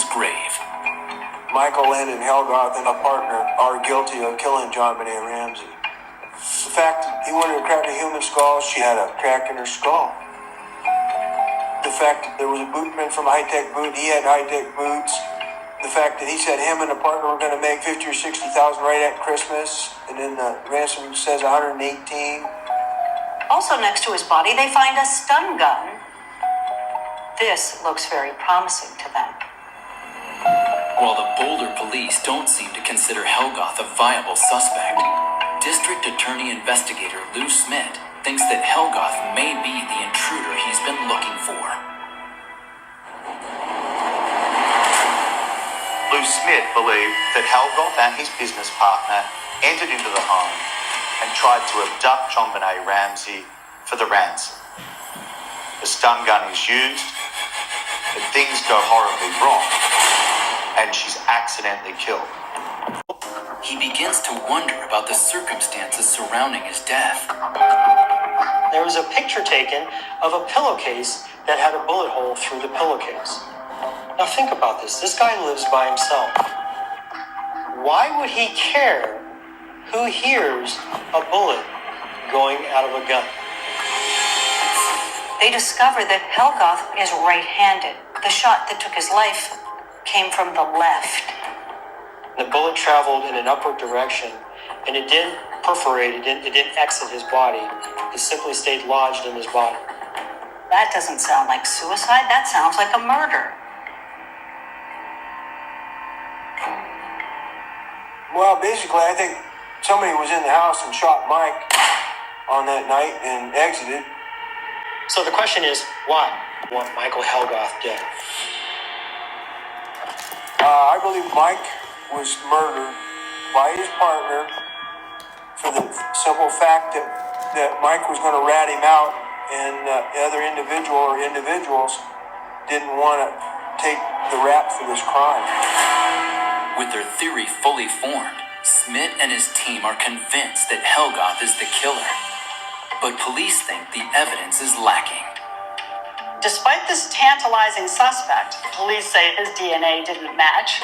his grave. Michael, Lynn, and Helgoth and a partner are guilty of killing JonBenet Ramsey. The fact that he wanted to crack a human skull, she had a crack in her skull. The fact that there was a boot print from a high-tech boot, he had high-tech boots. The fact that he said him and a partner were going to make $50,000 or $60,000 right at Christmas, and then the ransom says 118. Also next to his body, they find a stun gun. This looks very promising to them. While the Boulder police don't seem to consider Helgoth a viable suspect, District Attorney Investigator Lou Smith thinks that Helgoth may be the intruder he's been looking for. Lou Smith believed that Helgoth and his business partner entered into the home and tried to abduct JonBenet Ramsey for the ransom. The stun gun is used, but things go horribly wrong, and she's accidentally killed. He begins to wonder about the circumstances surrounding his death. There was a picture taken of a pillowcase that had a bullet hole through the pillowcase. Now think about this. This guy lives by himself. Why would he care who hears a bullet going out of a gun? They discover that Helgoth is right-handed. The shot that took his life came from the left. The bullet traveled in an upward direction, and it didn't perforate, it didn't exit his body. It simply stayed lodged in his body. That doesn't sound like suicide. That sounds like a murder. Well, basically, I think somebody was in the house and shot Mike on that night and exited. So the question is, why? I want Michael Helgoth dead. I believe Mike was murdered by his partner for the simple fact that Mike was going to rat him out, and the other individual or individuals didn't want to take the rap for this crime. With their theory fully formed, Smith and his team are convinced that Helgoth is the killer. But police think the evidence is lacking. Despite this tantalizing suspect, police say his DNA didn't match.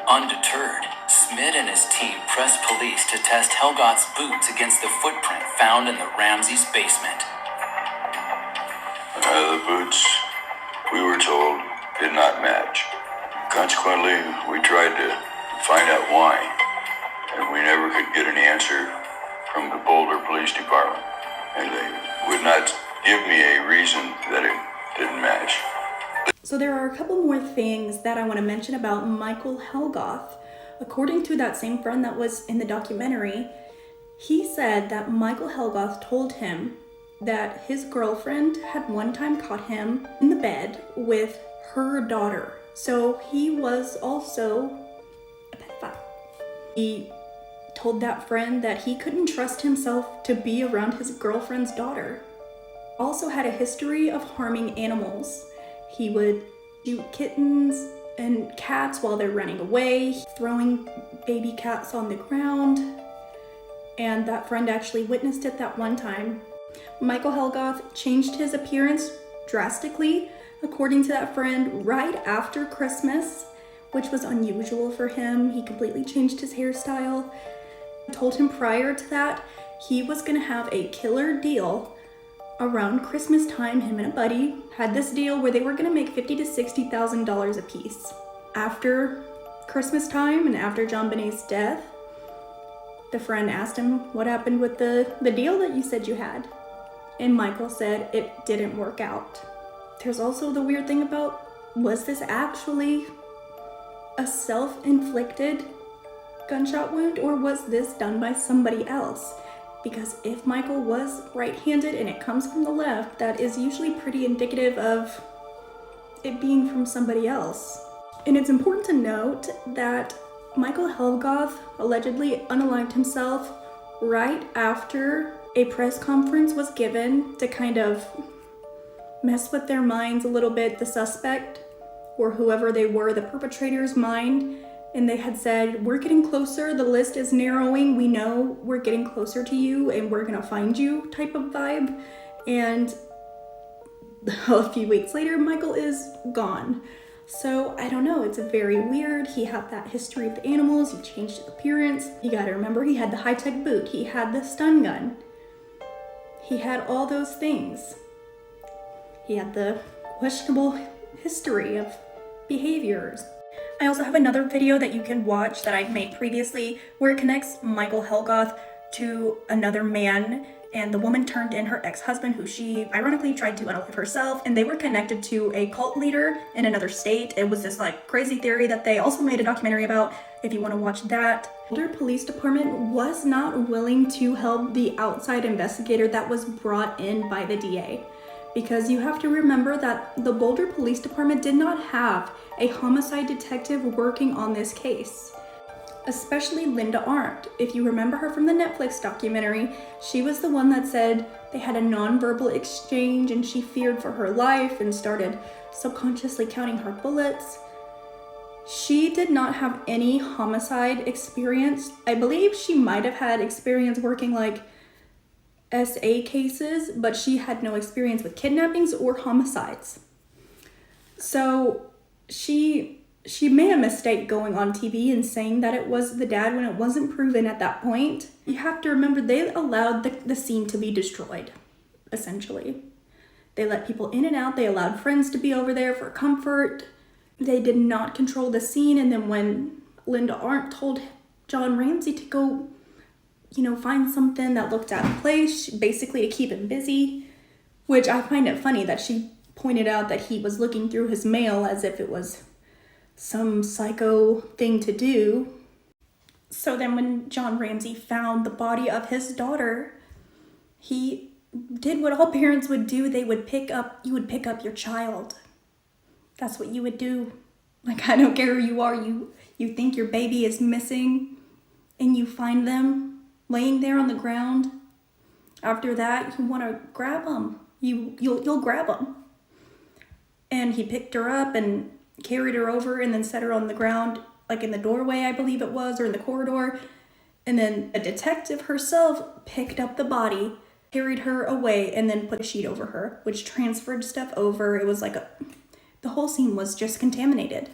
Undeterred, Smith and his team press police to test Helgoth's boots against the footprint found in the Ramsey's basement. The boots, we were told, did not match. Consequently, we tried to find out why, and we never could get an answer from the Boulder Police Department, and they would not give me a reason that it didn't match. So there are a couple more things that I want to mention about Michael Helgoth. According to that same friend that was in the documentary, he said that Michael Helgoth told him that his girlfriend had one time caught him in the bed with her daughter. So he was also a pedophile. He told that friend that he couldn't trust himself to be around his girlfriend's daughter. Also had a history of harming animals. He would shoot kittens and cats while they're running away, throwing baby cats on the ground, and that friend actually witnessed it that one time. Michael Helgoth changed his appearance drastically, according to that friend, right after Christmas, which was unusual for him. He completely changed his hairstyle. I told him prior to that he was gonna have a killer deal around Christmas time. Him and a buddy had this deal where they were gonna make $50,000 to $60,000 a piece. After Christmas time and after JonBenet's death, the friend asked him, what happened with the deal that you said you had? And Michael said it didn't work out. There's also the weird thing about, was this actually a self-inflicted gunshot wound, or was this done by somebody else? Because if Michael was right-handed and it comes from the left, that is usually pretty indicative of it being from somebody else. And it's important to note that Michael Helgoth allegedly unalived himself right after a press conference was given to kind of mess with their minds a little bit, the suspect, or whoever they were, the perpetrator's mind. And they had said, we're getting closer, the list is narrowing, we know we're getting closer to you and we're gonna find you type of vibe. And a few weeks later, Michael is gone. So I don't know, it's very weird. He had that history with animals, he changed his appearance. You gotta remember, he had the high-tech boot, he had the stun gun. He had all those things. He had the questionable history of behaviors. I also have another video that you can watch that I've made previously where it connects Michael Helgoth to another man, and the woman turned in her ex-husband, who she ironically tried to unalive herself, and they were connected to a cult leader in another state. It was this like crazy theory that they also made a documentary about, if you want to watch that. The Boulder Police Department was not willing to help the outside investigator that was brought in by the DA. Because you have to remember that the Boulder Police Department did not have a homicide detective working on this case. Especially Linda Arndt. If you remember her from the Netflix documentary, she was the one that said they had a nonverbal exchange and she feared for her life and started subconsciously counting her bullets. She did not have any homicide experience. I believe she might have had experience working like SA cases, but she had no experience with kidnappings or homicides. So she made a mistake going on TV and saying that it was the dad when it wasn't proven at that point. You have to remember, they allowed the scene to be destroyed, essentially. They let people in and out. They allowed friends to be over there for comfort. They did not control the scene. And then when Linda Arndt told John Ramsey to go, find something that looked out of place, basically to keep him busy, which I find it funny that she pointed out that he was looking through his mail as if it was some psycho thing to do. So then when John Ramsey found the body of his daughter, he did what all parents would do. You would pick up your child. That's what you would do. Like, I don't care who you are, you think your baby is missing and you find them laying there on the ground. After that, you want to grab them. You'll grab them. And he picked her up and carried her over and then set her on the ground, like in the doorway, I believe it was, or in the corridor. And then a detective herself picked up the body, carried her away, and then put a sheet over her, which transferred stuff over. It was like the whole scene was just contaminated.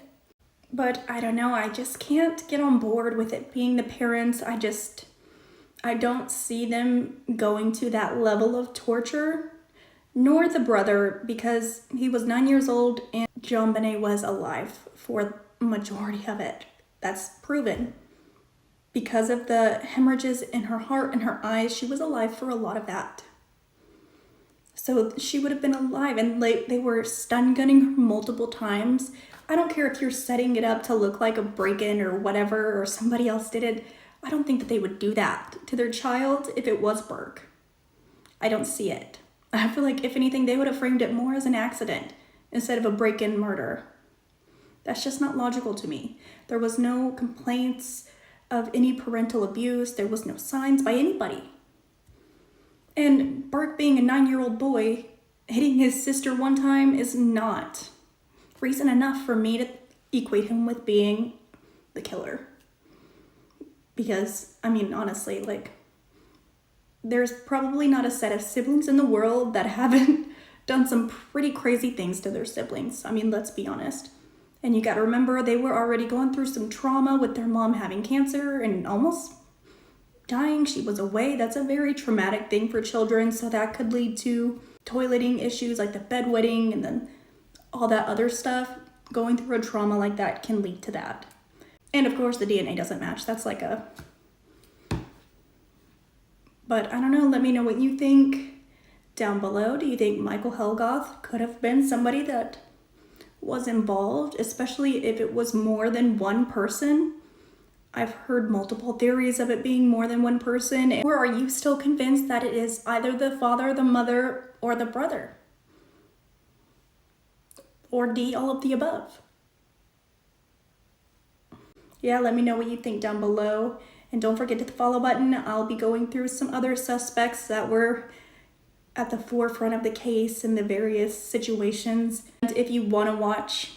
But I don't know, I just can't get on board with it being the parents. I don't see them going to that level of torture, nor the brother, because he was 9 years old and JonBenet was alive for the majority of it. That's proven. Because of the hemorrhages in her heart and her eyes, she was alive for a lot of that. So she would have been alive, and they were stun gunning her multiple times. I don't care if you're setting it up to look like a break-in or whatever, or somebody else did it. I don't think that they would do that to their child if it was Burke. I don't see it. I feel like if anything, they would have framed it more as an accident instead of a break-in murder. That's just not logical to me. There was no complaints of any parental abuse. There was no signs by anybody. And Burke, being a 9-year-old boy, hitting his sister one time is not reason enough for me to equate him with being the killer. Because, honestly, there's probably not a set of siblings in the world that haven't done some pretty crazy things to their siblings. Let's be honest. And you gotta remember, they were already going through some trauma with their mom having cancer and almost dying. She was away. That's a very traumatic thing for children, so that could lead to toileting issues like the bedwetting and then all that other stuff. Going through a trauma like that can lead to that. And of course, the DNA doesn't match. That's but I don't know, let me know what you think down below. Do you think Michael Helgoth could have been somebody that was involved, especially if it was more than one person? I've heard multiple theories of it being more than one person. Or are you still convinced that it is either the father, the mother, or the brother? Or D, all of the above? Yeah, let me know what you think down below. And don't forget to hit the follow button. I'll be going through some other suspects that were at the forefront of the case in the various situations. And if you want to watch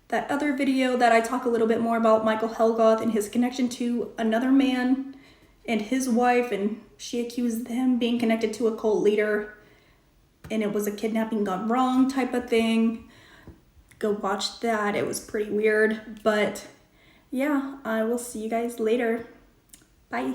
that other video that I talk a little bit more about Michael Helgoth and his connection to another man and his wife, and she accused him being connected to a cult leader, and it was a kidnapping gone wrong type of thing. go watch that. It was pretty weird, but yeah, I will see you guys later. Bye.